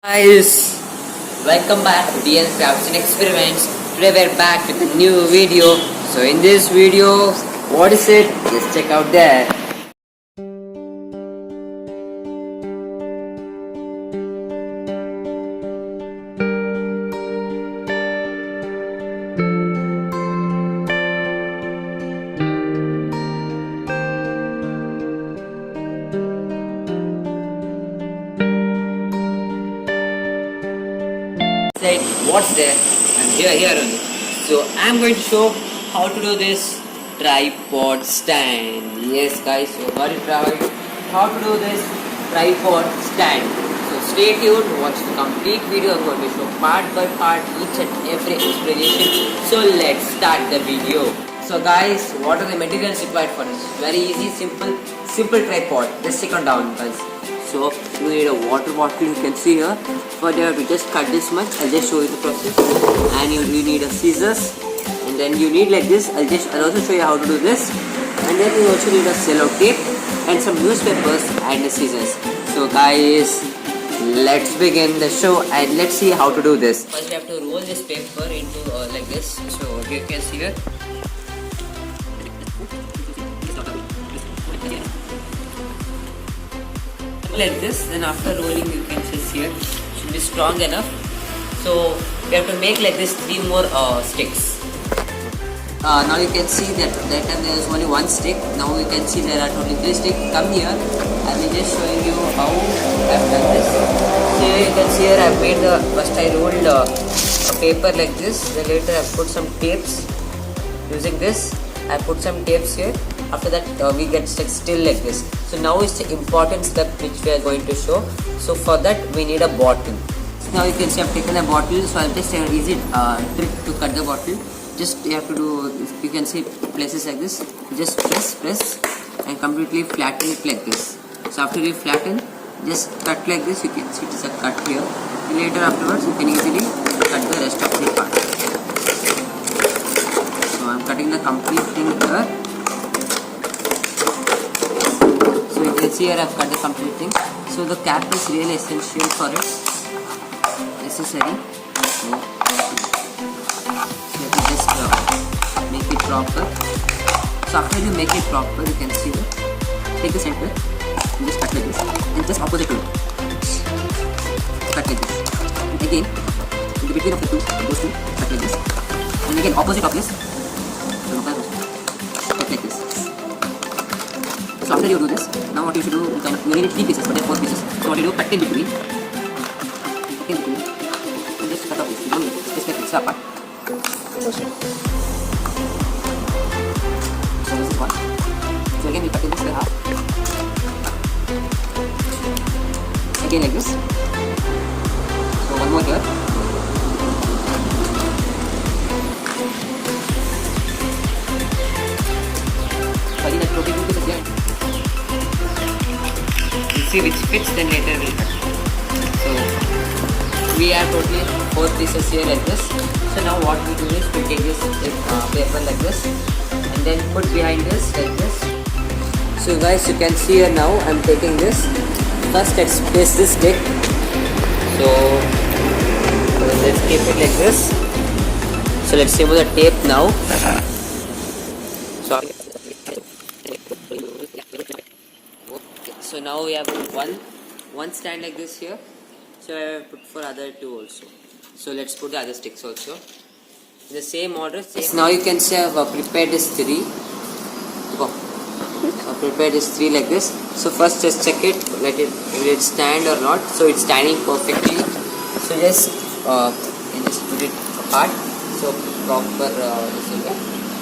Guys, welcome back to DN Crafts and Experiments. Today we're back with a new video. So in this video, what is it? Just check out there. Said, what's there? I'm here only. So I'm going to show how to do this tripod stand. Yes guys, you got it right. How to do this tripod stand. So stay tuned, watch the complete video. I'm going to show part by part each and every explanation. So let's start the video. So guys, what are the materials required for this? Very easy, simple tripod. Just sit on down guys. So you need a water bottle, you can see here. For that we just cut this much. I'll just show you the process. And you need a scissors, and then you need like this. I'll also show you how to do this. And then you also need a cello tape and some newspapers and the scissors. So guys, let's begin the show and let's see how to do this. First we have to roll this paper into like this. So you can see here. Like this, then after rolling you can see here should be strong enough. So we have to make like this 3 more sticks. Now you can see that time there is only 1 stick. Now you can see there are only 3 sticks. Come here, I will just showing you how I have done this. So here you can see here I have made the first I rolled a paper like this. Then later I put some tapes using this. I put some tapes here. After that we get stuck still like this. So now is the important step which we are going to show. So for that we need a bottle. Now you can see I have taken a bottle. So I'll just an easy trick to cut the bottle. Just you have to do, you can see places like this. Just press and completely flatten it like this. So after you flatten, just cut like this. You can see it is a cut here. Later afterwards you can easily cut the rest of the part. So I'm cutting the complete thing here. You can see here I have cut the complete thing. So the cap is really essential for it. Necessary. So you have to just make it proper. So after you make it proper, you can see that. Take the center and just cut like this. And just opposite to it. Cut like this. And again, in the between of the two, those two, cut like this. And again, opposite of this, cut like this. So after you do this, now what you should do, you need 3 pieces, but there are 4 pieces. So what you do, cut in between, and just cut off this. You don't need this, just like this apart. So this is one. So again, you cut in this by half. Again like this. So one more here. Sorry, that totally 2 pieces here. See which fits, then later we'll cut. So we have totally 4 pieces here like this. So now what we do is we take this paper like this and then put behind this like this. So guys, you can see here now I'm taking this. First let's place this stick. So let's keep it like this. So let's remove the tape now. Sorry. So now we have one stand like this here. So I have put for other 2 also. So let's put the other sticks also in the same order. Now you can see I have prepared this 3. I've prepared this 3 like this. So first just check it, will it stand or not. So it's standing perfectly. So just put it apart. So proper this area.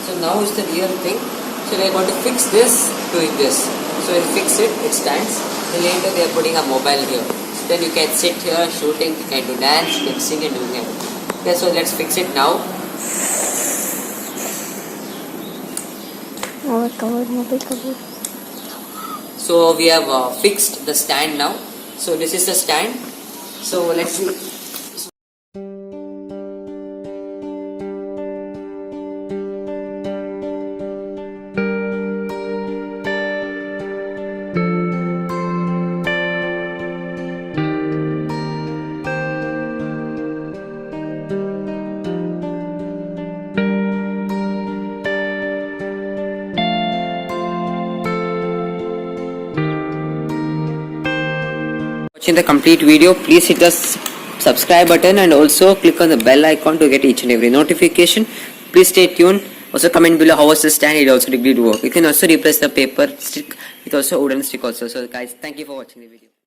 So now is the real thing. So we are going to fix this doing this. So we'll fix it, it stands. Then later we are putting a mobile here. So then you can sit here shooting, you can do dance, you can sing and doing everything. Okay, so let's fix it now. So we have fixed the stand now. So this is the stand. So let's see. watching the complete video, please hit the subscribe button and also click on the bell icon to get each and every notification. Please stay tuned. Also comment below how was the stand, it also did work. You can also replace the paper stick with also wooden stick also. So guys, thank you for watching the video.